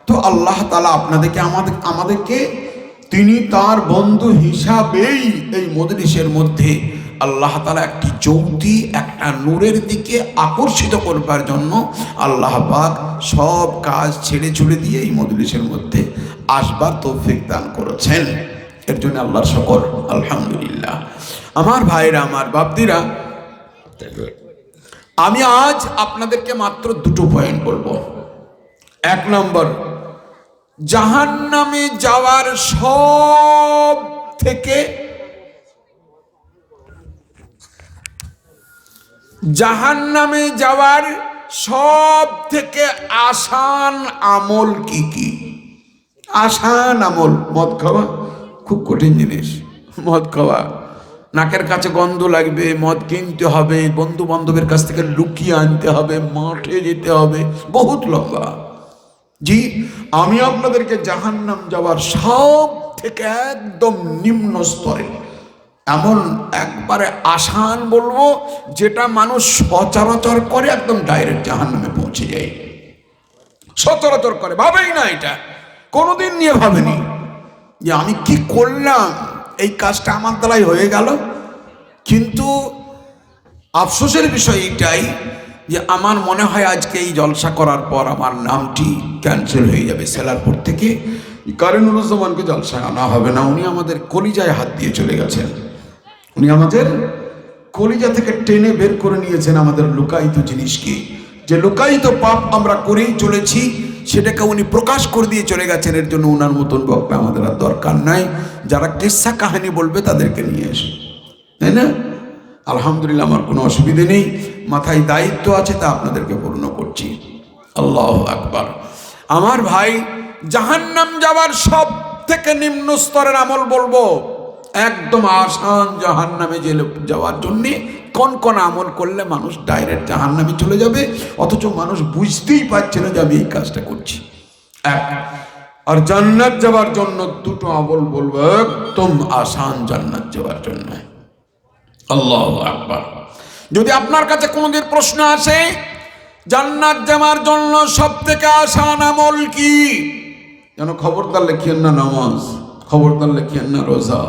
তো আল্লাহ তাআলা আপনাদেরকে আমাদেরকে তিনি তার বন্ধু হিসাবেই এই মজলিসের মধ্যে আল্লাহ তাআলা একটি জ্যোতি, একটা নূরের দিকে আকর্ষিত করবার জন্য আল্লাহ পাক সব কাজ ছেড়ে ছুড়ে দিয়ে এই মজলিসের মধ্যে আসবার তৌফিক দান করেছেন। এর জন্য আল্লাহর শুকর, আলহামদুলিল্লাহ। আমার ভাইরা, আমার বাপদিরা, আমি আজ আপনাদেরকে মাত্র দুটো পয়েন্ট বলবো। এক নম্বর, জাহান্নামে যাওয়ার সব থেকে আসান আমল কি কি? আসান আমল, মদ খাওয়া খুব কঠিন জিনিস। মদ খাওয়া, নাকের কাছে গন্ধ লাগবে, মদ কিনতে হবে, বন্ধু বান্ধবের কাছ থেকে লুকিয়ে আনতে হবে, মাঠে যেতে হবে, বহুত লম্বা। জি, আমি আপনাদেরকে জাহান্নাম যাওয়ার সব থেকে একদম নিম্ন স্তরে এমন একবারে আসান বলবো, যেটা মানুষ সচরাচর করে একদম ডাইরেক্ট জাহান্নামে পৌঁছে যায়। সচরাচর করে, ভাবেই না, এটা কোনোদিন নিয়ে ভাবেনি যে আমি কি করলাম, এই কাজটা আমার দ্বারাই হয়ে গেল। কিন্তু আফসোসের বিষয় এটাই যে আমার মনে হয় আজকে এই জলসা করার পর আমার নামটি ক্যান্সেল হয়ে যাবে। সেলারপুর থেকে কারিমুজ্জামানকে জলসায় আনা হবে না। উনি আমাদের কলিজায় হাত দিয়ে চলে গেছেন। উনি আমাদের কলিজা থেকে টেনে বের করে নিয়েছেন আমাদের লুকায়িত জিনিসকে। যে লুকায়িত পাপ আমরা করেই চলেছি, সেটাকে উনি প্রকাশ করে দিয়ে চলে গেছেন। এর জন্য ওনার মতন বক্তা আমাদের আর দরকার নাই। যারা কিসসা কাহিনী বলবে তাদেরকে নিয়ে এসে, তাই না? আলহামদুলিল্লাহ, আমার কোনো অসুবিধে নেই। মাথায় দায়িত্ব আছে, তা আপনাদেরকে পূর্ণ করছি। আল্লাহু আকবার। আমার ভাই, জাহান্নাম যাওয়ার সব থেকে নিম্ন স্তরের আমল বলবো, একদম আসান। জাহান্নামে যাওয়ার জন্যে কোন কোন আমল করলে মানুষ ডাইরেক্ট জাহান্নামে চলে যাবে, অথচ মানুষ বুঝতেই পারছে না যে আমি এই কাজটা করছি। এক, আর জান্নাত যাওয়ার জন্য দুটো আমল বলবো, একদম আসান জান্নাত যাওয়ার জন্য। আল্লাহু আকবার। যদি আপনার কাছে কোনোদিন প্রশ্ন আসে জান্নাত যাওয়ার জন্য সব থেকে আসান আমল কি, যেন খবরদার লিখিয়েন না নামাজ, খবরদার লিখিয়েন না রোজা,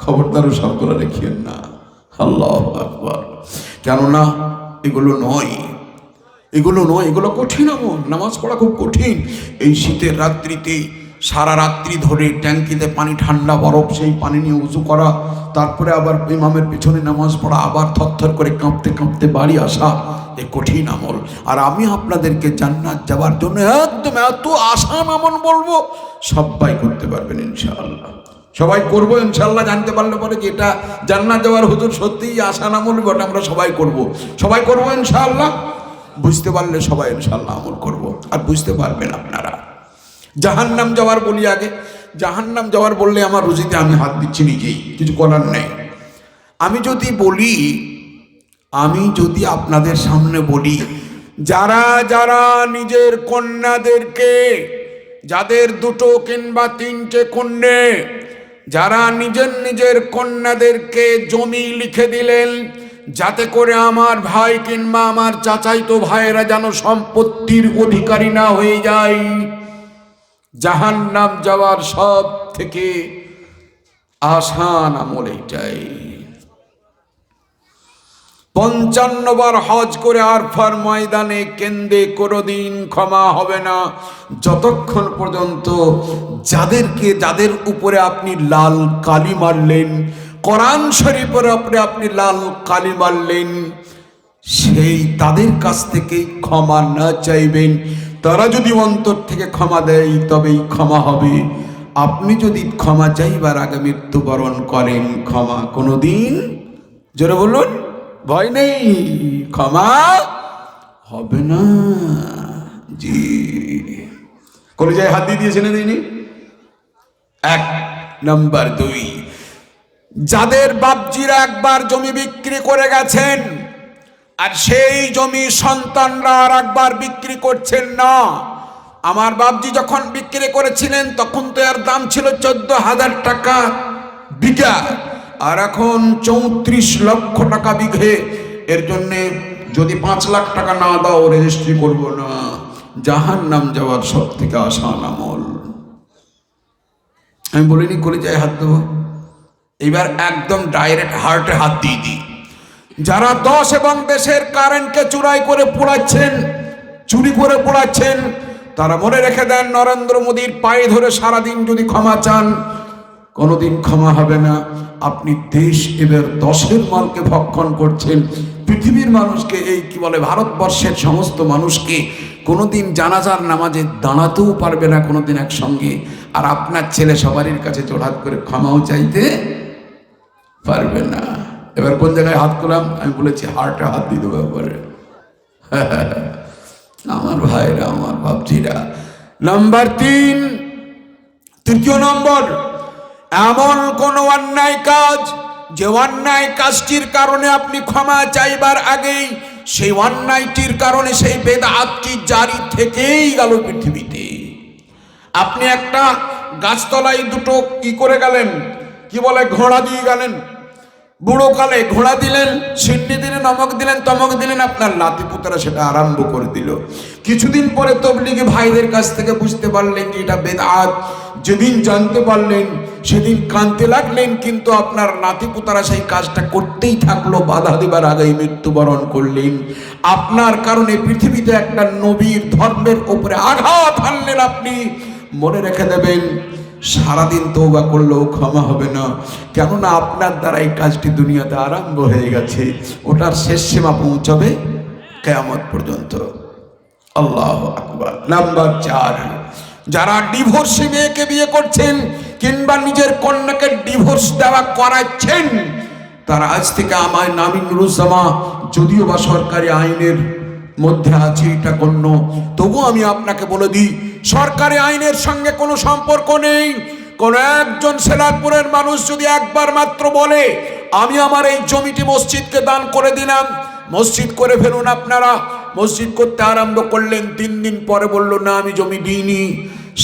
খবরদার সবগুলো লিখিয়েন না। আল্লাহু আকবার। কেননা এগুলো নয়, এগুলো কঠিন আমল। নামাজ পড়া খুব কঠিন। এই শীতের রাত্রিতে সারা রাত্রি ধরে ট্যাঙ্কিতে পানি, ঠান্ডা বরফ, সেই পানি নিয়ে উজু করা, তারপরে আবার ইমামের পিছনে নামাজ পড়া, আবার থরথর করে কাঁপতে কাঁপতে বাড়ি আসা, এ কঠিন আমল। আর আমি আপনাদেরকে জান্নাত যাওয়ার জন্য একদম এত আসান আমল বলবো, সবাই করতে পারবেন ইনশাআল্লাহ। সবাই করবো ইনশাআল্লাহ। জানতে পারলে পরে যে এটা জান্নাত যাওয়ার হুজুর সত্যিই আসান আমল, ওটা আমরা সবাই করবো ইনশাআল্লাহ। বুঝতে পারলে সবাই ইনশাআল্লাহ আমল করবো। আর বুঝতে পারবেন আপনারা। জাহান্নাম যাওয়ার বলি আগে। জাহান্নাম যাওয়ার বললে আমার রুজিতে আমি হাত দিচ্ছি নিজেই, কিছু করার নেই। আমি যদি আপনাদের সামনে বলি, যারা যারা নিজের কন্যাদেরকে, যাদের দুটো কিংবা তিনটে কন্যা, যারা নিজের কন্যাদেরকে জমি লিখে দিলেন যাতে করে আমার ভাই কিংবা আমার চাচাইতো ভাইয়েরা যেন সম্পত্তির অধিকারী না হয়ে যায়, জাহান্নাম যাওয়ার সব থেকে আসান আমল এইটাই। 55 বার হজ করে আরফার ময়দানে কেন্দ্রে কোনোদিন ক্ষমা হবে না, যতক্ষণ পর্যন্ত যাদের উপরে আপনি লাল কালি মারলেন, কোরআন শরীফের উপরে আপনি লাল কালি মারলেন, সেই তাদের কাছ থেকে ক্ষমা না চাইবেন। তারা যদি অন্তর থেকে ক্ষমা দেয় তবেই ক্ষমা হবে। আপনি যদি ক্ষমা চাইবার আগে মৃত্যুবরণ করেন, ক্ষমা কোনোদিন, জোরে বলুন, ভয় নেই, ক্ষমা হবে না। জি, কলিজায় হাত দিয়ে দিয়েছেন দিনই। 1 নাম্বার। 2, যাদের বাপজিরা একবার জমি বিক্রি করে গেছেন আর সেই জমি সন্তানরা আর একবার বিক্রি করছেন না। আমার বাপজি যখন বিক্রি করেছিলেন তখন তো এর দাম ছিল 14,000 টাকা বিঘা, আর এখন 34 লক্ষ টাকা বিঘে। এর জন্যে যদি 5 লাখ টাকা না দাও রেজিস্ট্রি করবো না, জাহান্নাম যাওয়ার সব থেকে আসান আমল। আমি বলিনি কলিজায় হাত দেবো, এবার একদম ডাইরেক্ট হার্টে হাত দিয়ে দিই। যারা দেশ এবং দেশের কারেন্টকে চুরাই করে পোড়াচ্ছেন, চুরি করে পোড়াচ্ছেন, তারা মনে রেখে দেন, নরেন্দ্র মোদীর পায়ে ধরে সারাদিন যদি ক্ষমা চান, কোনোদিন ক্ষমা হবে না। আপনি দেশ এবার দশের মালকে ভক্ষণ করছেন। পৃথিবীর মানুষকে, এই কি বলে, ভারতবর্ষের সমস্ত মানুষকে কোনোদিন জানাজার নামাজে দাঁড়াতেও পারবে না কোনোদিন একসঙ্গে। আর আপনার ছেলে সবারই কাছে জোড়হাত করে ক্ষমাও চাইতে পারবে না। এবার কোন জায়গায় হাত করলাম? আমি বলেছি হার্টে হাত দিয়ে দেবো একবারে। আমার ভাইরা, আমার ভাবছিরা। নাম্বার 3, তৃতীয় নম্বর, এমন কোন অন্যায় কাজ, যে অন্যায় কাজটির কারণে আপনি ক্ষমা চাইবার আগেই সেই অন্যায়টির কারণে সেই বেদাতটি জারি থেকেই গেল পৃথিবীতে। আপনি একটা গাছতলায় দুটো কি করে গেলেন, কি বলে, ঘোড়া দিয়ে গেলেন। বুড়ো কালে ঘোড়া দিলেন, সিন্নি দিলেন, অমক দিলেন, তমক দিলেন, আপনার নাতি পুতরা সেটা আরম্ভ করে দিল। কিছুদিন পরে তবলিগি ভাইদের কাছ থেকে বুঝতে পারলেন যে এটা বেদাত। যেদিন জানতে পারলেন সেদিন কাঁদতে লাগলেন, কিন্তু আপনার নাতি পুতারা সেই কাজটা করতেই থাকলো, বাধা দিবার আগেই মৃত্যুবরণ করলেন। আপনার কারণে পৃথিবীতে একটা নবীর ধর্মের উপরে আঘাত হানলেন আপনি। মনে রেখে দেবেন, সারাদিন তওবা করলেও ক্ষমা হবে না, কেননা আপনার দ্বারা এই কাজটি দুনিয়াতে আরম্ভ হয়ে গেছে। ওটার শেষ সীমা পৌঁছাবে কিয়ামত পর্যন্ত। আল্লাহু আকবার। নাম্বার 4, যারা ডিভোর্সি মেয়েকে বিয়ে করছেন কিংবা নিজের কন্যাকে ডিভোর্স দেওয়া করাচ্ছেন, তারা আজ থেকে, আমার নামি নুরুজ্জামা, যদিও বা সরকারি আইনের মধ্যে আছে এটা গণ্য, তবু আমি আপনাকে বলে দিই, সরকারি আইনের সঙ্গে কোনো সম্পর্ক নেই। কোন একজন সেলারপুরের মানুষ যদি একবার মাত্র বলে আমি আমার এই জমিটি মসজিদকে দান করে দিলাম, মসজিদ করে ফেলুন আপনারা, মসজিদ করতে আরম্ভ করলেন, 3 দিন পরে বলল না আমি জমি দিইনি,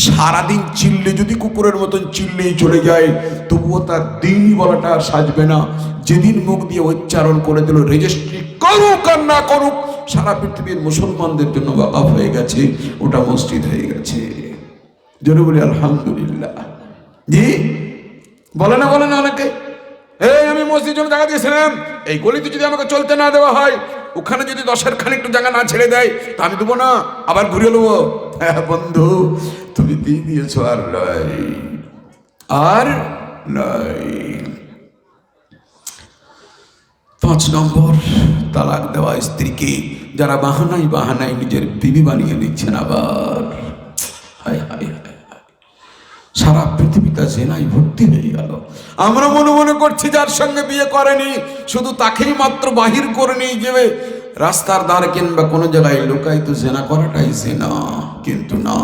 সারাদিন চিল্লে, যদি কুকুরের মতন চিল্লেই চলে যায়, তবুও তার দিনই বলাটা আর সাজবে না। যেদিন মুখ দিয়ে উচ্চারণ করে দিল, রেজিস্ট্রি করুক আর না করুক, সারা পৃথিবীর মুসলমানদের জন্য ওয়াকফ হয়ে গেছে, ওটা মসজিদ হয়ে গেছে। জোরে বলি আলহামদুলিল্লাহ। জি বলে না, বলে না অনেকে, এই আমি মসজিদ জন্য জায়গা দিয়েছিলাম, এই গলিতে যদি আমাকে চলতে না দেওয়া হয়, ওখানে যদি 10-এর খানিকটু জায়গা না ছেড়ে দেয়, তা আমি দেবো না, আবার ঘুরিয়ে নেবো। হ্যাঁ বন্ধু, তুমি দিয়ে দিয়েছো, আর নয়, আর নয়। 5 নম্বর, তালাক দেওয়া স্ত্রীকে যারা বাহানায় বাহানায় নিজের বিবি বানিয়ে নিচ্ছেন। আবার হায় হায় হায়, সারা পৃথিবীটা জেনায় ভর্তি হয়ে গেল। আমরা মনে মনে করছি যার সঙ্গে বিয়ে করেনি শুধু তাকেই মাত্র বাহির করে নিয়ে যাবে রাস্তার ধারে কিংবা কোনো জায়গায় লুকাই, তো জেনা করাটাই জেনা। কিন্তু না,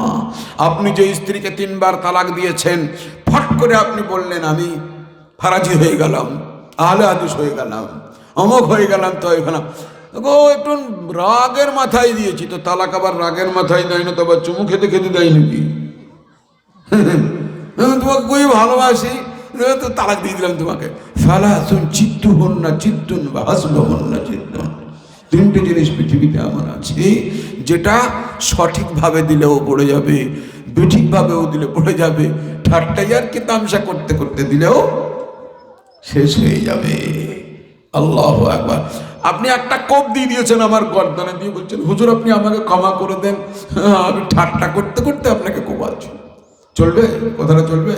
আপনি যে স্ত্রীকে 3 বার তালাক দিয়েছেন, ফট করে আপনি বললেন আমি ফারাজি হয়ে গেলাম, আহলে হাদিস হয়ে গেলাম, অমক হয়ে গেলাম, তো এখানে গো একটু রাগের মাথায় দিয়েছি, তো তালাক আবার রাগের মাথায় দেয় না, তো আবার চুমু খেতে খেতে দেয় নাকি? তোমাকে খুবই ভালোবাসি, তো তালাক দিয়ে দিলাম তোমাকে। ফালাসুন চিত্তু হন না চিত্তুন বা হাসল হন না চিত্তুন। 3টে জিনিস পৃথিবীতে এমন আছে যেটা সঠিকভাবে দিলেও পড়ে যাবে, বেঠিকভাবেও দিলে পড়ে যাবে, ঠাট্টাই আর কি তামসা করতে করতে দিলেও শেষ হয়ে যাবে। আল্লাহু আকবার। আপনি একটা কোপ দিয়ে দিয়েছেন আমার গর্দনে, দিয়ে বলছেন হুজুর আপনি আমাকে ক্ষমা করে দেন, আমি ঠাট্টা করতে করতে আপনাকে কোপাচ্ছি। চলবে? কথাটা চলবে?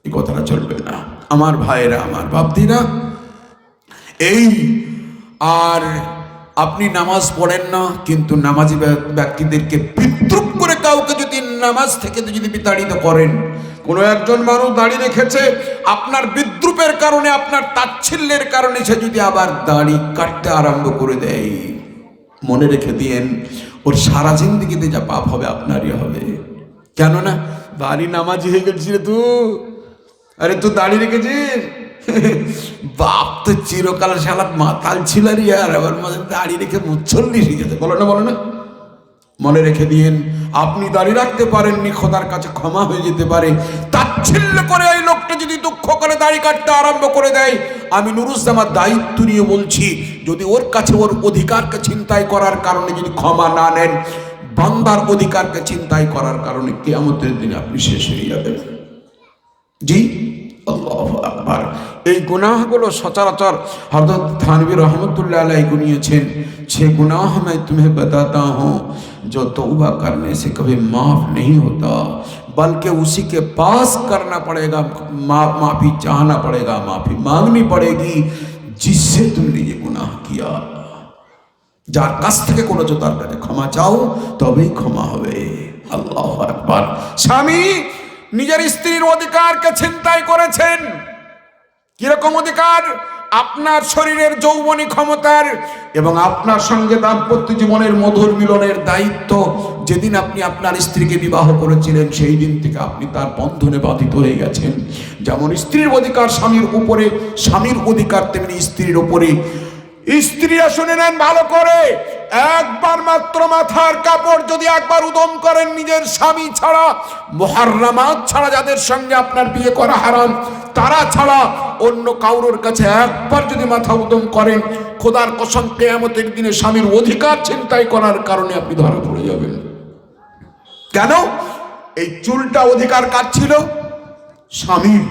এই কথাটা চলবে না আমার ভাইরা, আমার বাপদিরা। এই আর আপনি নামাজ পড়েন না, কিন্তু নামাজি ব্যক্তিদেরকে বিদ্রুপ করে কাউকে যদি নামাজ থেকে যদি বিতাড়িত করেন, কোনো একজন মানুষ দাড়ি রেখেছে, আপনার বিদ্রুপের কারণে, আপনার তাচ্ছিল্যের কারণে সে যদি আবার দাড়ি কাটতে আরম্ভ করে দেয়, মনে রেখে দিয়েন ওর সারা জিন্দেগিতে যা পাপ হবে আপনারই হবে। কেননা দাড়ি নামাজি হয়ে গেছিস তুই, আরে তুই দাড়ি রেখেছিস, বাপ তো চিরকাল শালা মাতাল ছিল রে, আর আবার দাড়ি রেখে মুচ্ছল্লি শিখেছে, বলো না, বলো না। মনে রেখে দিয়েন, আপনি দাঁড়িয়ে রাখতে পারেননি, খোদার কাছে ক্ষমা হয়ে যেতে পারে। তাচ্ছিল্য করে এই লোকটা যদি দুঃখ করে দাড়ি কাটতে আরম্ভ করে দেয়, আমি নুরুজ্জামান দায়িত্ব নিয়ে বলছি, যদি ওর কাছে ওর অধিকারকে ছিনতাই করার কারণে যদি ক্ষমা না নেন, বান্দার অধিকারকে চিন্তাই করার কারণে কিয়ামতের দিনে আপনি শেষ হয়ে যাবেন। জি, আল্লাহু আকবার। এই গুনাহগুলো সচরাচর হযরত থানভী रहमतुल्लाह अलैहि गुनिয়েছেন, छह गुनाह मैं तुम्हें बताता हूँ जो तौबा करने से कभी माफ नहीं होता, बल्कि उसी के पास करना पड़ेगा, माफी चाहना पड़ेगा, माफी मांगनी पड़ेगी जिससे तुमने ये गुनाह किया। যার কাছ থেকে করেছো তার কাছে ক্ষমা চাও, তবেই ক্ষমা হবে। আল্লাহু আকবার। স্বামী নিজের স্ত্রীর অধিকারকে ছিনতাই করেছেন। কিরকম অধিকার? আপনার শরীরের যৌবনী ক্ষমতার এবং আপনার সঙ্গে দাম্পত্য জীবনের মধুর মিলনের দায়িত্ব যেদিন আপনি আপনার স্ত্রীকে বিবাহ করেছিলেন সেই দিন থেকে আপনি তার বন্ধনে বাধিত হয়ে গেছেন। যেমন স্ত্রীর অধিকার স্বামীর উপরে, স্বামীর অধিকার তেমনি স্ত্রীর উপরে। স্ত্রীরা শুনে নেন ভালো করে, একবার মাত্র মাথার কাপড় যদি একবার উদম করেন নিজের স্বামী ছাড়া, মুহাররামাত ছাড়া, যাদের সঙ্গে আপনার বিয়ে করা হারাম তারা ছাড়া অন্য কাউর কাছে একবার যদি মাথা উদম করেন, খোদার কসম কিয়ামতের দিনে স্বামীর অধিকার ছিনতাই করার কারণে আপনি ধরা পড়ে যাবেন। কেন? এই চুলটা অধিকার কার ছিল? স্বামীর।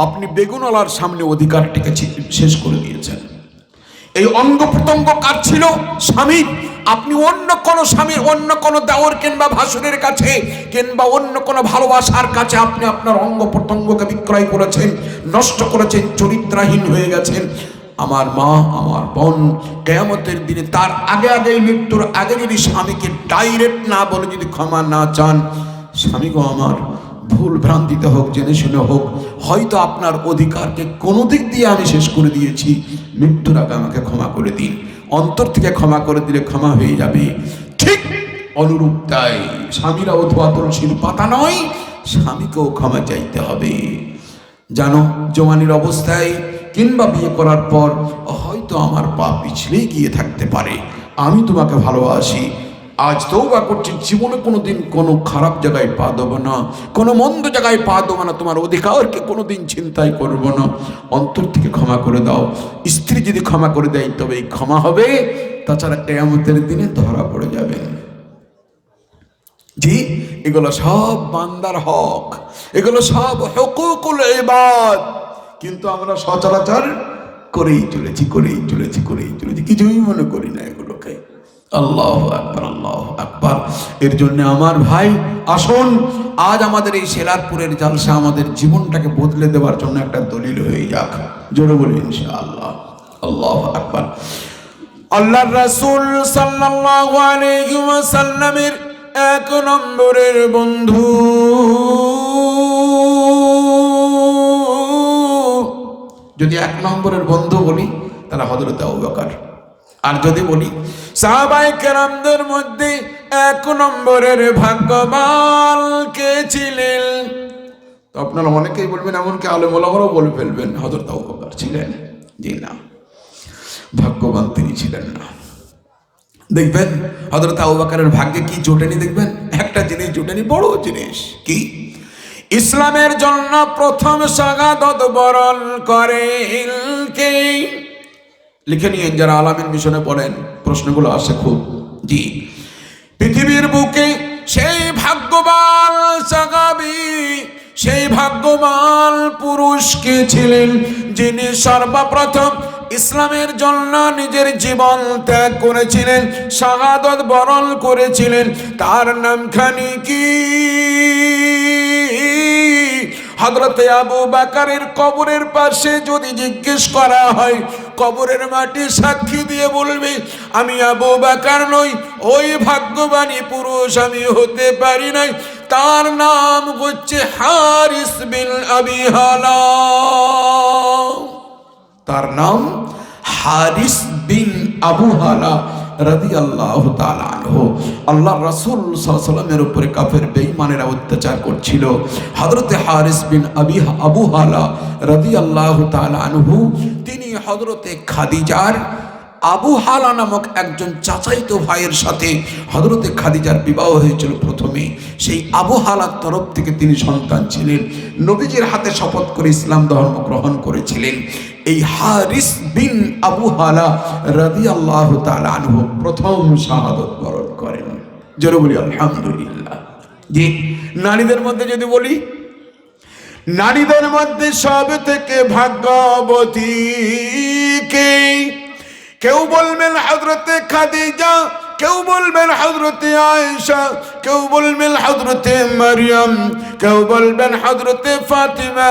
আপনি বেগুনওয়ালার সামনে অধিকারটিকে শেষ করে দিয়েছেন। এই অঙ্গ প্রত্যঙ্গ কার ছিল? স্বামীর। আপনি অন্য কোন স্বামীর, অন্য কোন দেওর কিংবা ভাসুরের কাছে কিংবা অন্য কোন ভালোবাসার কাছে আপনি আপনার অঙ্গ প্রত্যঙ্গকে বিক্রয় করেছেন, নষ্ট করেছেন, চরিত্রহীন হয়ে গেছেন। আমার মা, আমার বোন, কিয়ামতের দিনে তার আগে আগেই, মৃত্যুর আগে যদি স্বামীকে ডাইরেক্ট না বলে যদি ক্ষমা না চান, স্বামী গো আমার ভুল ভ্রান্তিতে হোক, জেনে শুনে হোক, হয়তো আপনার অধিকারকে কোনো দিক দিয়ে আমি শেষ করে দিয়েছি, মৃত্যুর আগে আমাকে ক্ষমা করে দিন। অন্তর থেকে ক্ষমা করে দিলে ক্ষমা হয়ে যাবে। ঠিক অনুরূপ তাই স্বামীরা অথবা তুলসীর পাতা নয়, স্বামীকেও ক্ষমা চাইতে হবে। জানো, জওয়ানির অবস্থায় কিংবা বিয়ে করার পর হয়তো আমার পা পিছলে গিয়ে থাকতে পারে, আমি তোমাকে ভালোবাসি, আজ তওবা করছি, জীবনে কোনোদিন কোনো খারাপ জায়গায় পা দেবো না, কোনো মন্দ জায়গায় পা দেবো না, তোমার অধিকারকে কোনোদিন চিন্তাই করবো না, অন্তর থেকে ক্ষমা করে দাও। স্ত্রী যদি ক্ষমা করে দেয় তবেই ক্ষমা হবে, তাছাড়া কিয়ামতের দিনে ধরা পড়ে যাবে। জি, এগুলো সব বান্দার হক, এগুলো সব হুকুকুল ইবাদ, কিন্তু আমরা সচরাচর করেই চলেছি, কিছুই মনে করি না এগুলোকে। আল্লাহু আকবার, আল্লাহু আকবার। এর জন্য আমার ভাই আসুন, আজ আমাদের এই শেলারপুরের জালসা আমাদের জীবনটাকে বদলে দেওয়ার জন্য একটা দলিল হয়ে যাক। জোরে বলি ইনশাআল্লাহ। আল্লাহু আকবার। আল্লাহর রাসূল সাল্লাল্লাহু আলাইহি ওয়াসাল্লামের এক নম্বরের বন্ধু, যদি এক নম্বরের বন্ধু বলি তাহলে হযরত আবু বকর, আর যদি বলি সাহাবায়ে কেরামদের মধ্যে এক নম্বরের ভাগ্যবান কে ছিলেন, তো আপনারা অনেকেই বলবেন, এমনকি আলেম ওলামারাও বলে ফেলবেন হযরত আবু বকর ছিলেন। জি না, ভাগ্যবান তিনি ছিলেন না। দেখবেন হযরত আবু বকরের ভাগ্যে কি জোটেনি, দেখবেন একটা জিনিস জোটেনি, বড় জিনিস কি? ইসলামের জন্য প্রথম শাহাদাত বরণ করেন কে? লিখে নিয়ে যারা আলামিন মিশনে পড়েন, প্রশ্নগুলো আসে খুব। জি, পৃথিবীর বুকে সেই ভাগ্যবান সাহাবী, সেই ভাগ্যবান পুরুষ কে ছিলেন যিনি সর্বপ্রথম ইসলামের জন্য নিজের জীবন ত্যাগ করেছিলেন, শাহাদাত বরণ করেছিলেন? তার নামখানি কি? হযরত আবু বকরের কবরের পাশে যদি জিজ্ঞেস করা হয়, কবরের মাটি সাক্ষী দিয়ে বলবে আমি আবু বকর নই, ওই ভাগ্যবানী পুরুষ আমি হতে পারি নাই। তার নাম হচ্ছে হারিস বিন আবি হালা। তার নাম হারিস বিন আবু হালা রাদিয়াল্লাহু তাআলা আনহু। আল্লাহর রাসূল সাল্লাল্লাহু আলাইহি ওয়াসাল্লামের উপরে কাফের বেঈমানেরা অত্যাচার করছিল। হযরত হারিস বিন আবু হালা রাদিয়াল্লাহু তাআলা আনহু তিনি হযরতে খাদিজার আবু হালা নামক একজন চাচাইতো ভাইয়ের সাথে হযরতে খাদিজার বিবাহ হয়েছিল প্রথমে। সেই আবু হালার তরফ থেকে তিনি সন্তান ছিলেন, নবীজির হাতে শপথ করে ইসলাম ধর্ম গ্রহণ করেছিলেন। এই হারিস বিন আবু হালা রাদিয়াল্লাহু তাআলা আনহু প্রথম শাহাদাত বরণ করেন। জোরে বলি আলহামদুলিল্লাহ। জি, নারীদের মধ্যে যদি বলি, নারীদের মধ্যে সব থেকে ভাগ্যবতী কে? কেউ বলবেন হযরতে খাদিজা, কেউ বলবেন হযরতে আয়েশা, কেউ বলবেন হযরতে মারিয়াম, কেউ বলবেন হযরতে ফাতিমা।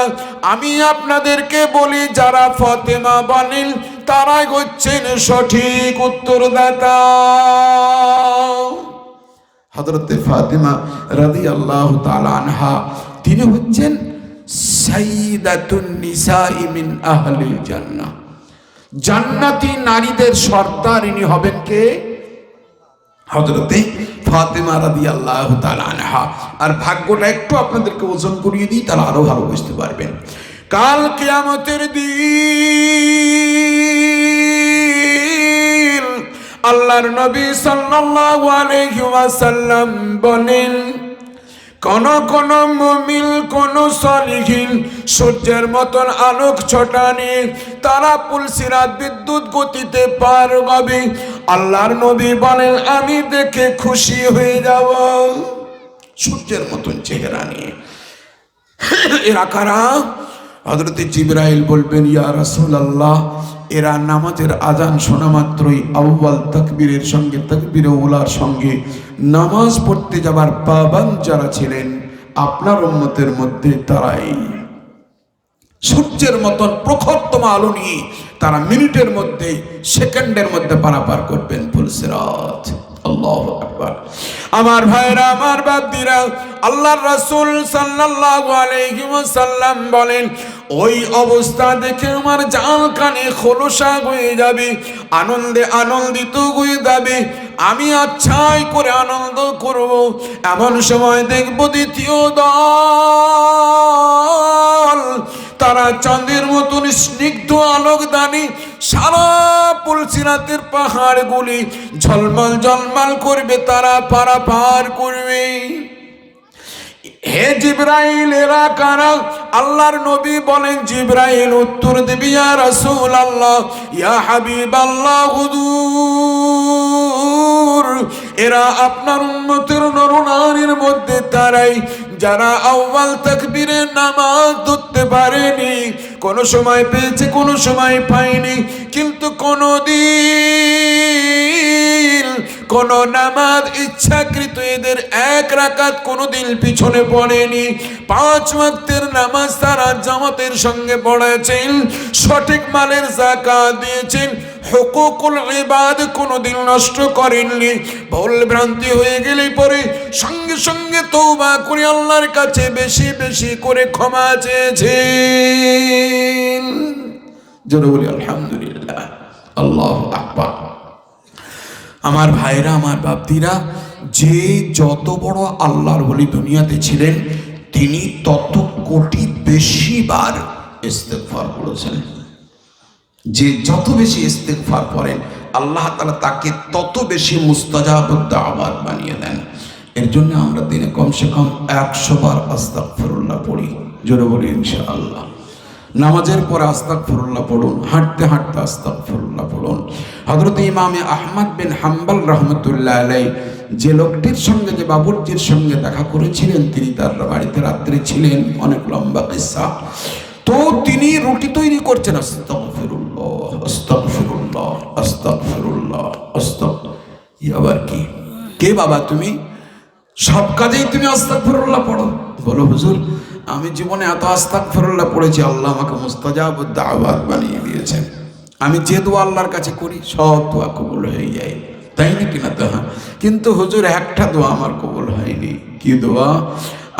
আমি আপনাদেরকে বলি, যারা ফাতিমা বলেন তারাই হচ্ছেন সঠিক উত্তরদাতা। হযরতে ফাতিমা রাদিয়াল্লাহু তাআলা আনহা, তিনি হচ্ছেন সাইয়্যিদাতুন নিসাই মিন আহলিল জান্নাহ। জান্নাতি নারীদের সর্দারিনী হবেন কে? হযরতে ফাতিমা রাদিয়াল্লাহু তাআলা আনহা। আর ভাগ্যটা একটু আপনাদেরকে ওজন করিয়ে দিই, তাহলে আরো ভালো বুঝতে পারবেন। কাল কিয়ামতের দিন আল্লাহর নবী সাল্লাল্লাহু আলাইহি ওয়াসাল্লাম বলেন, কোন কোন মুমিন, কোন সলিহিন সূর্যের মতন আলোক ছটানে তারা পুলসিরাত বিদ্যুৎ গতিতে পার হবে। আল্লাহর নবী বলেন, আমি দেখে খুশি হয়ে যাব। সূর্যের মতন চেহারা নিয়ে এরা কারা? হযরতে জিবরাইল বলবেন, ইয়া রাসূলুল্লাহ, এরা নামাজের আজান শোনা মাত্রই আউয়াল তাকবীরের সঙ্গে, তাকবীরে উলার সঙ্গে নামাজ পড়তে যাবার পাবন্দ যারা ছিলেন আপনার উম্মতের মধ্যে, তারাই। সূর্যের মতন প্রখরতম আলো নিয়ে তারা মিনিটের মধ্যে, সেকেন্ডের মধ্যে পারাপার করবেন পুলসিরাত। আল্লাহু আকবার। আমার ভাইরা, আমার বাপদিরা, আল্লাহর রাসূল সাল্লাল্লাহু আলাইহি ওয়াসাল্লাম বলেন, ওই অবস্থা দেখে আমার জাল কানে খোলসা হয়ে যাবে, আনন্দে আনন্দিত হয়ে যাবে। আমি আচ্ছাই করে আনন্দ করব। এমন সময় দেখব দ্বিতীয় দল, তারা চাঁদের মতন স্নিগ্ধ আলোকদানি সারা পুলসিরাতের পাহাড়গুলি ঝলমল ঝলমল করবে, তারা পারাপার করবে। হে জিবরাইল, এরা কারা? আল্লাহর নবী বলেন, জিবরাইল উত্তর দেবে, ইয়া রাসূলুল্লাহ, ইয়া হাবিবাল্লাহ, হুজুর, এরা আপনার উম্মতের নরনারীর মধ্যে তারাই যারা আউয়াল তাকবীরে নামাজ ধরতে পারেনি। কোন সময় পেয়েছে, কোন সময় পায়নি, কিন্তু কোনদিন কোন নামাজ ইচ্ছাকৃত এদের এক রাকাত কোনদিন পিছনে পড়েনি। 5 ওয়াক্তের নামাজ তারা জামাতের সঙ্গে পড়েছেন, সঠিক মালের যাকাত দিয়েছেন, হুকুকুল ইবাদ কোনদিন নষ্ট করেননি। ভুল ভ্রান্তি হয়ে গেলে পরে সঙ্গে সঙ্গে তওবা করে আল্লাহর কাছে বেশি বেশি করে ক্ষমা চেয়েছেন। জোরে বলি আলহামদুলিল্লাহ। আল্লাহু আকবার। আমার ভাইরা, আমার বাপদিরা, যে যত বড় আল্লাহর ওলি দুনিয়াতে ছিলেন, তিনি তত কোটি বেশি বার ইস্তেগফার করেছেন। যে যত বেশি ইস্তেগফার করেন, আল্লাহ তাআলা তাকে তত বেশি মুস্তাজাবুদ দাওয়াত বানিয়ে দেন। এর জন্য আমরা দিনে কমসে কম 100 বার আস্তাগফিরুল্লাহ পড়ি। জোরে বলি ইনশাআল্লাহ। নামাজের পরে আস্তাগফিরুল্লাহ পড়ুন, হাঁটতে হাঁটতে আস্তাগফিরুল্লাহ পড়ুন। হযরত ইমামে আহমদ বিন হাম্বল রাহমাতুল্লাহ আলাইহি যে লোকটির সঙ্গে, যে বাবুর্চির সঙ্গে দেখা করেছিলেন, তিনি তার বাড়িতে রাত্রে ছিলেন, অনেক লম্বা কিসসা। তো তিনি রুটি তৈরি করছেন, আস্তাগফিরুল্লাহ আস্তাগফিরুল্লাহ আস্তাগফিরুল্লাহ আবার কি? কে বাবা তুমি? সব কাজেই তুমি আস্তাগফিরুল্লাহ পড়ো? বলো হুজুর, আমি জীবনে এত আস্তাগফিরুল্লাহ পড়েছি, আল্লাহ আমাকে মুস্তাজাবুদ দাওয়াত বানিয়ে দিয়েছেন। আমি যে দোয়া আল্লাহর কাছে করি সব দোয়া কবুল হয়ে যায়, তাই নাকি না? তো হ্যাঁ, কিন্তু হুজুর একটা দোয়া আমার কবুল হয়নি। কি দোয়া?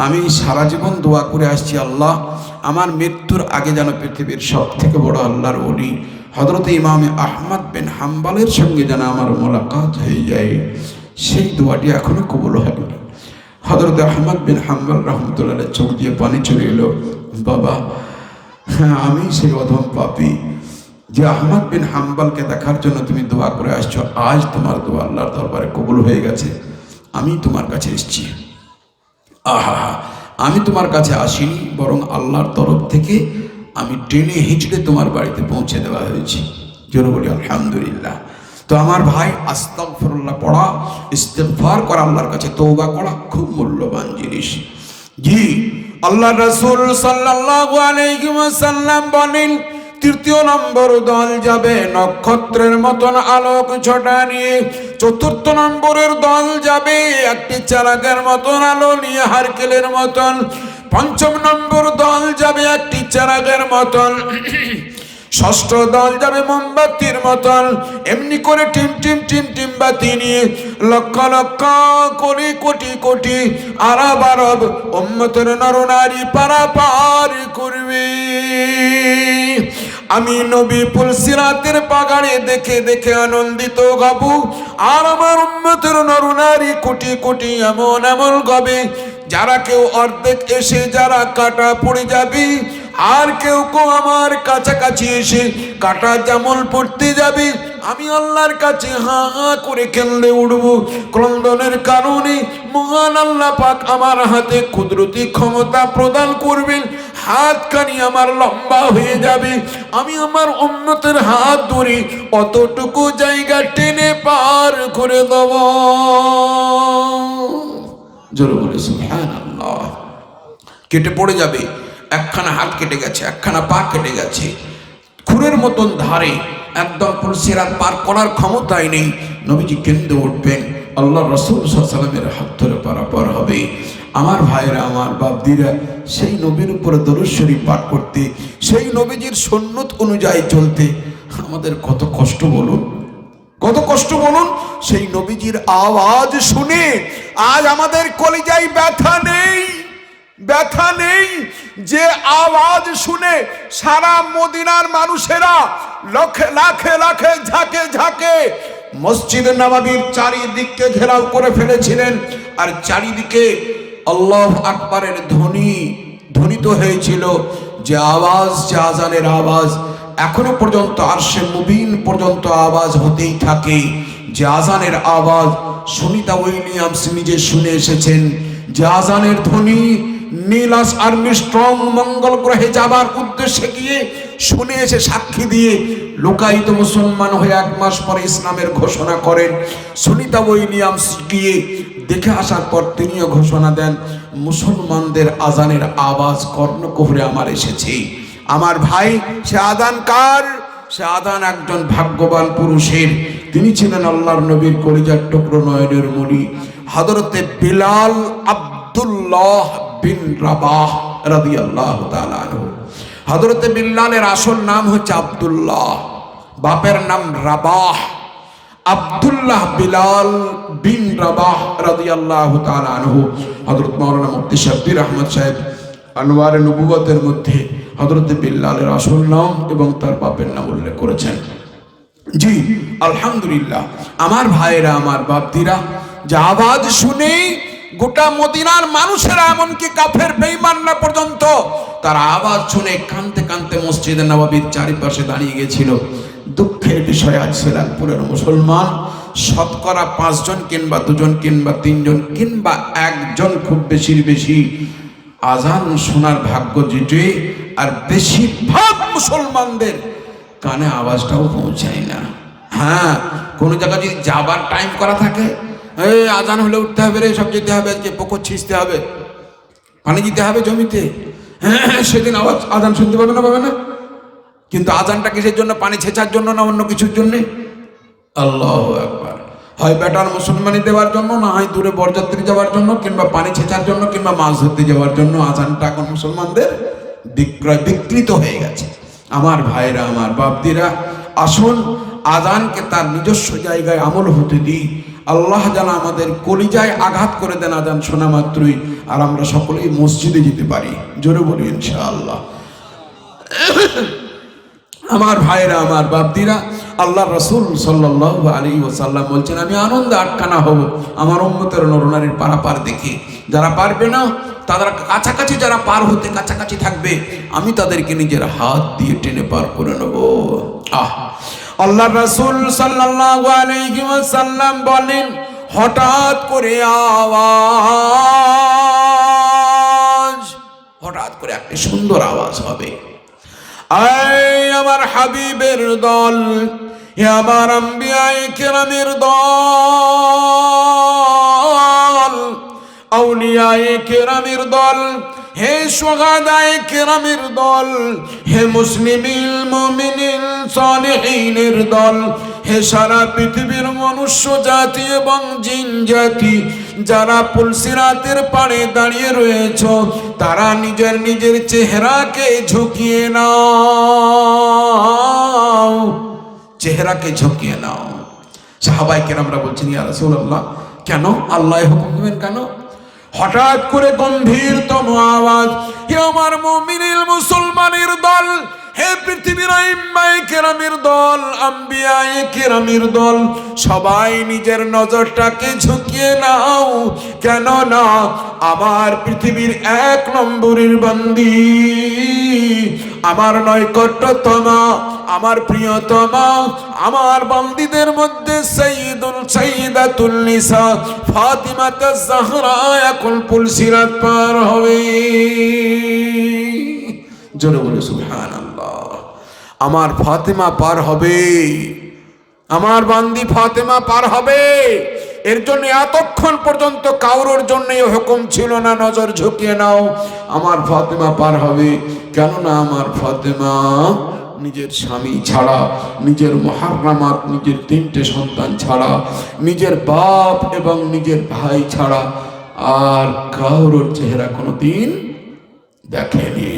আমি সারা জীবন দোয়া করে আসছি, আল্লাহ আমার মৃত্যুর আগে যেন পৃথিবীর সব থেকে বড় আল্লাহর ওলি হযরত ইমামে আহমদ বিন হাম্বলের সঙ্গে যেন আমার মোলাকাত হয়ে যায়। সেই দোয়াটি এখনো কবুল হয়নি। হযরত আহমদ বিন হাম্বল রাহমাতুল্লাহ আলাইহি চোখ দিয়ে পানি চলে এলো। বাবা, হ্যাঁ, আমি সেই অধম পাপী যে আহমদ বিন হাম্বলকে দেখার জন্য তুমি দোয়া করে আসছো। আজ তোমার দোয়া আল্লাহর দরবারে কবুল হয়ে গেছে। আমি তোমার কাছে এসেছি। আহা, আমি তোমার কাছে আসিনি, বরং আল্লাহর তরফ থেকে আমি টেনে হিঁচড়ে তোমার বাড়িতে পৌঁছে দেওয়া হয়েছে। জোরে বলি আলহামদুলিল্লাহ। তো আমার ভাই, আস্তাগফিরুল্লাহ পড়া, ইস্তিগফার করা, আল্লাহর কাছে তওবা করা খুব মূল্যবান জিনিস। জি, আল্লাহ রাসূল সাল্লাল্লাহু আলাইহি ওয়াসাল্লাম বলেন, তৃতীয় নম্বর দল যাবে নক্ষত্রের মতন আলোক ছটা নিয়ে। চতুর্থ নম্বরের দল যাবে একটি চারাকের মতন আলো নিয়ে, হারকেলের মতন। পঞ্চম নম্বর দল যাবে একটি চারাকের মতন। ষষ্ঠ দল যাবে মোমবাতির মতন। এমনি করে টিম টিম টিম টিম বাতি নিয়ে লক্ষ লক্ষ কোটি কোটি কোটি আরব আরব উম্মতের নরনারী পারাপার করবে। আমি নবী পুলসিরাতের পাগাড়ে দেখে দেখে আনন্দিত হব, আর আমার উম্মতের নরনারী কোটি কোটি এমন এমন গবে, যারা কেউ অর্ধেক এসে যারা কাটা পড়ে যাবে, আর কেউ কেউ আমার কাছাকাছি এসে কাটা জামল পড়তে যাবে। আমি আল্লাহর কাছে হা হা করে কেঁদে উঠব। ক্রন্দনের কারণে মহান আল্লাহ পাক আমার হাতে কুদরতি ক্ষমতা প্রদান করবেন। হাতখানি আমার লম্বা হয়ে যাবে, আমি আমার উম্মতের হাত ধরে অতটুকু জায়গা টেনে পার করে দেব। জোরে বলে সুবহানাল্লাহ। কেটে পড়ে যাবে, একখানা হাত কেটে গেছে, একখানা পা কেটে গেছে, খুরের মতন ধারে, একদম পুলসিরাত পার করার ক্ষমতাই নেই। নবীজি কেঁদে উঠবেন, আল্লাহ রাসূল সাল্লাল্লাহু আলাইহি ওয়াসাল্লামের হাত ধরে পারাপার হবে। আমার ভাইরা, আমার বাপদিরা, সেই নবীর উপরে দরুদ শরীফ পাঠ করতে, সেই নবীজির সুন্নত অনুযায়ী চলতে আমাদের কত কষ্ট বলুন, কত কষ্ট বলুন। সেই নবীজির আওয়াজ শুনে আজ আমাদের কলিজায় ব্যথা নেই, ব্যথা নেই। যে আওয়াজ শুনে সারা মদিনার মানুষেরা লক্ষে লাখে লাখে ঝাঁকে ঝাঁকে মসজিদ নববীর চারিদিককে ঘেরাও করে ফেলেছিলেন, আর চারিদিকে আল্লাহু আকবারের ধ্বনি ধ্বনিত হয়েছিল। যে আওয়াজ, যে আজানের আওয়াজ এখনো পর্যন্ত আরশে মুবিন পর্যন্ত আওয়াজ হতেই থাকে। যে আজানের আওয়াজ সুনিতা উইলিয়ামস নিজে শুনে এসেছেন, যে আজানের ধ্বনি নীলাস আর্মস্ট্রং মঙ্গল গ্রহে যাবার উদ্দেশ্যে গিয়ে শুনে এসে সাক্ষী দিয়ে লোকায়িত মুসলমান হয়ে 1 মাস পরে ইসলামের ঘোষণা করেন। সুনিতা উইলিয়ামস গিয়ে দেখে আসার পর তিনিও ঘোষণা দেন, মুসলমানদের আজানের আওয়াজ কর্ণকুহরে আমার এসেছে। আমার ভাই, সে আজান কার? সে আজান একজন ভাগ্যবান পুরুষের। তিনি ছিলেন আল্লাহর নবীর কলিজার টুকরো, নয়নের মণি, হযরতে বিলাল আব্দুল্লাহ বিন রাবাহ রাদিয়াল্লাহু তাআলা আনহু। হযরতে বিল্লালের আসল নাম হচ্ছে আব্দুল্লাহ, বাপের নাম রাবাহ। আব্দুল্লাহ বিলাল বিন রাবাহ রাদিয়াল্লাহু তাআলা আনহু। হযরত মাওলানা মুফতি শাব্বির আহমদ সাহেব আনোয়ারে নবুয়তের মধ্যে হযরতে বিল্লালের আসল নাম এবং তার বাপের নাম উল্লেখ করেছেন। জি আলহামদুলিল্লাহ। আমার ভাইয়েরা, আমার বাপদিরা, যে আওয়াজ শুনেই গোটা মদিনার মানুষেরা, এমনকি কাফের বেঈমানরা পর্যন্ত তার আওয়াজ শুনে কাঁদতে কাঁদতে মসজিদে নববীর চারিপাশে দাঁড়িয়ে গেছিল। দুঃখের বিষয়, আজ সিরাজপুরের মুসলমান শতকরা 5 জন কিংবা 2 জন কিংবা 3 জন কিংবা 1 জন খুব বেশির বেশি আজান শোনার ভাগ্য জুটে, আর বেশিরভাগ মুসলমানদের কানে আওয়াজটাও পৌঁছায় না। হ্যাঁ, কোনো জায়গায় যদি যাবার টাইম করা থাকে, এই আজান হলে উঠতে হবে রে, সব যেতে হবে, আজকে পুকুর ছিঁচতে হবে, পানি দিতে হবে জমিতে, সেদিন আওয়াজ আজান শুনতে পাবে না, পাবে না। কিন্তু আজানটা কিসের জন্য? পানি ছেঁচার জন্য না অন্য কিছুর জন্যে? আল্লাহু আকবার। হয় বেটার মুসলমানি দেওয়ার জন্য, না হয় দূরে বরযাত্রী যাওয়ার জন্য, কিংবা পানি ছেঁচার জন্য, কিংবা মাছ ধরতে যাওয়ার জন্য আজানটা এখন মুসলমানদের বিকৃত হয়ে গেছে। আমার ভাইরা, আমার বাপদিরা, আসুন আজানকে তার নিজস্ব জায়গায় আমল হতে দিই। আল্লাহ যেন আমাদের কলিজায় আঘাত করে দেন আজান শোনা মাত্রই, আর আমরা সকলেই মসজিদে যেতে পারি। জোরে বলি ইনশাআল্লাহ। আমার ভাইরা, আমার বাপদিরা, আল্লাহ রাসূল সাল্লাল্লাহু আলাইহি ওয়াসাল্লাম বলছেন, আমি আনন্দে আটখানা হব আমার উম্মতের নরনারীর পারাপার দেখে। যারা পারবে না, তারা কাছাকাছি, যারা পার হতে কাছাকাছি থাকবে, আমি তাদেরকে নিজের হাত দিয়ে টেনে পার করে নেব। আল্লাহ রাসূল সাল্লাল্লাহু আলাইহি ওয়াসাল্লাম বলেন, হঠাৎ করে আওয়াজ, হঠাৎ করে একটা সুন্দর আওয়াজ হবে, আয় আমার হাবিবের দল, হে আমার আম্বিয়ায়ে কেরামের দল, আউলিয়ায়ে কেরামের দল, হে শুহাদায়ে কেরামের দল, হে মুসলিমিল মুমিনিন সালিহিনের দল, হে সারা পৃথিবীর মনুষ্য জাতি এবং জিন জাতি যারা পুলসিরাতের পাড়ে দাঁড়িয়ে রয়েছ, তারা নিজের নিজের চেহারাকে ঝুঁকিয়ে নাও, চেহারাকে ঝুঁকিয়ে নাও। সাহাবায়ে কেরামরা বলছেন, ইয়া রাসূলুল্লাহ, কেন আল্লাহ হুকুম দিবেন কেন? হঠাৎ করে গম্ভীরতম আওয়াজ, হে আমার মুমিনিন মুসলমানের দল, হে পৃথিবীর আইম্মায়ে কেরামের দল, আম্বিয়ায়ে কেরামের দল, সবাই নিজের নজরটাকে ঝুঁকিয়ে নাও। কেন না আমার পৃথিবীর 1 নম্বরের বান্দি, আমার নৈকট্যতমা, আমার প্রিয়তমা, আমার বান্দিদের মধ্যে সাইয়্যিদাতুল নিসা ফাতিমাতুজ জাহরা এখন পুলসিরাত পার হবে। জোরে বলে সুবহানাল্লাহ। আমার ফাতেমা পার হবে, আমার বান্দি ফাতেমা পার হবে। এর জন্য এতক্ষণ পর্যন্ত কাউরোর জন্য হুকুম ছিল না নজর ঝুঁকিয়ে নাও, আমার ফাতেমা পার হবে। কেননা আমার ফাতেমা নিজের স্বামী ছাড়া, নিজের মুহাররামাত, নিজের 3টে সন্তান ছাড়া, নিজের বাপ এবং নিজের ভাই ছাড়া আর কাউরোর চেহারা কোনোদিন দেখেনি।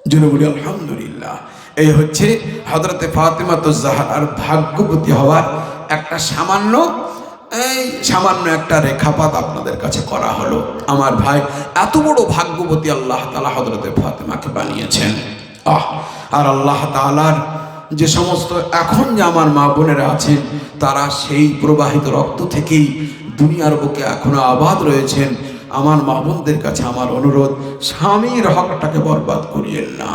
জোরে বলি আলহামদুলিল্লাহ। এই হচ্ছে হযরতে ফাতিমাতুজ জাহরার ভাগ্যবতী হওয়ার একটা সামান্য একটা রেখাপাত আপনাদের কাছে করা হলো। আমার ভাই, এত বড় ভাগ্যবতী আল্লাহ তাআলা হযরতে ফাতিমাকে বানিয়েছেন। আর আল্লাহ তাআলার যে সমস্ত এখন যে আমার মা বোনেরা আছেন, তারা সেই প্রবাহিত রক্ত থেকেই দুনিয়ার বুকে এখনো আবাদ রয়েছেন। আমার মা বোনদের কাছে আমার অনুরোধ, স্বামীর হকটাকে বরবাদ করিয়েন না।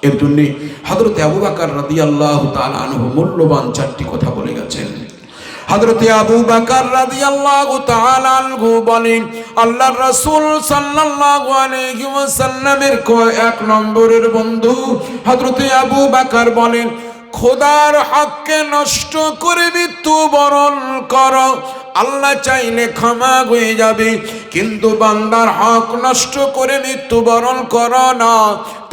এর জন্যে হযরতে আবু বকর রাদিয়াল্লাহু তাআলা আনহু মূল্যবান 4টি কথা বলে গেছেন। হযরতে আবু বকর রাদিয়াল্লাহু তাআলা আনহু বলেন, আল্লাহর রাসূল সাল্লাল্লাহু আলাইহি ওয়াসাল্লামের 1 নম্বরের বন্ধু হযরতে আবু বকর বলেন, খোদার হককে নষ্ট করে মৃত্যুবরণ করো, আল্লাহ চাইলে ক্ষমা হয়ে যাবে, কিন্তু বান্দার হক নষ্ট করে মৃত্যুবরণ করো না,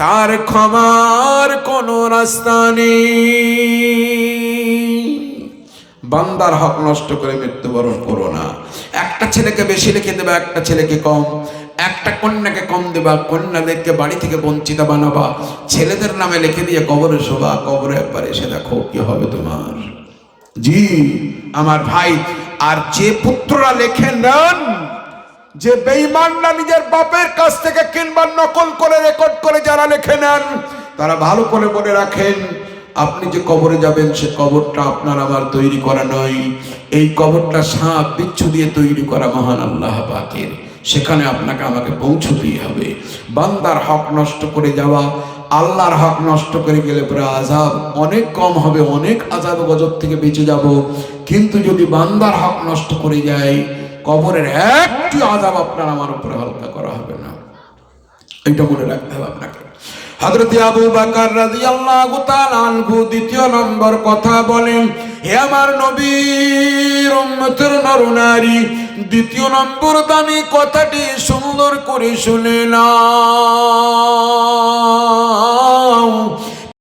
তার ক্ষমার কোনো রাস্তা নেই। বান্দার হক নষ্ট করে মৃত্যুবরণ করো না। একটা ছেলেকে বেশি লিখে দেবা, একটা ছেলেকে কম, একটা কন্যাকে কম দেবা, কন্যাদেরকে বাড়ি থেকে বঞ্চিত বানাবা, ছেলেদের নামে লিখে দিয়ে কবরে শোবা, কবরে একবার এসে দেখো কি হবে তোমার। জি আমার ভাই, আর যে পুত্ররা লেখে নেন, যে বেঈমানরা নিজের বাপের কাছ থেকে কিংবা নকল করে রেকর্ড করে যারা লেখে নেন, তারা ভালো করে মনে রাখেন, আপনি যে কবরে যাবেন সে কবরটা আপনার আমার তৈরি করা নয়, এই কবরটা সাপ বিচ্ছু দিয়ে তৈরি করা মহান আল্লাহ পাকের। সেখানে আপনাকে আমাকে পৌঁছতেই হবে। বান্দার হক নষ্ট করে যাওয়া, আল্লাহর হক নষ্ট করে গেলে পরে আযাব অনেক কম হবে, অনেক আযাব গজব থেকে বেঁচে যাব। কিন্তু যদি বান্দার হক নষ্ট করে যায়, কবরের একটি আযাব আপনার আমার উপরে হালকা করা হবে না। এটা মনে রাখতে হবে আপনাকে। হযরতে আবু বকর রাদিয়াল্লাহু তাআলা আনহু 2 নম্বর কথা বলেন, হে আমার নবীর উম্মতের নরনারী, 2 নম্বর দামি কথাটি সুন্দর করে শুনে নাও।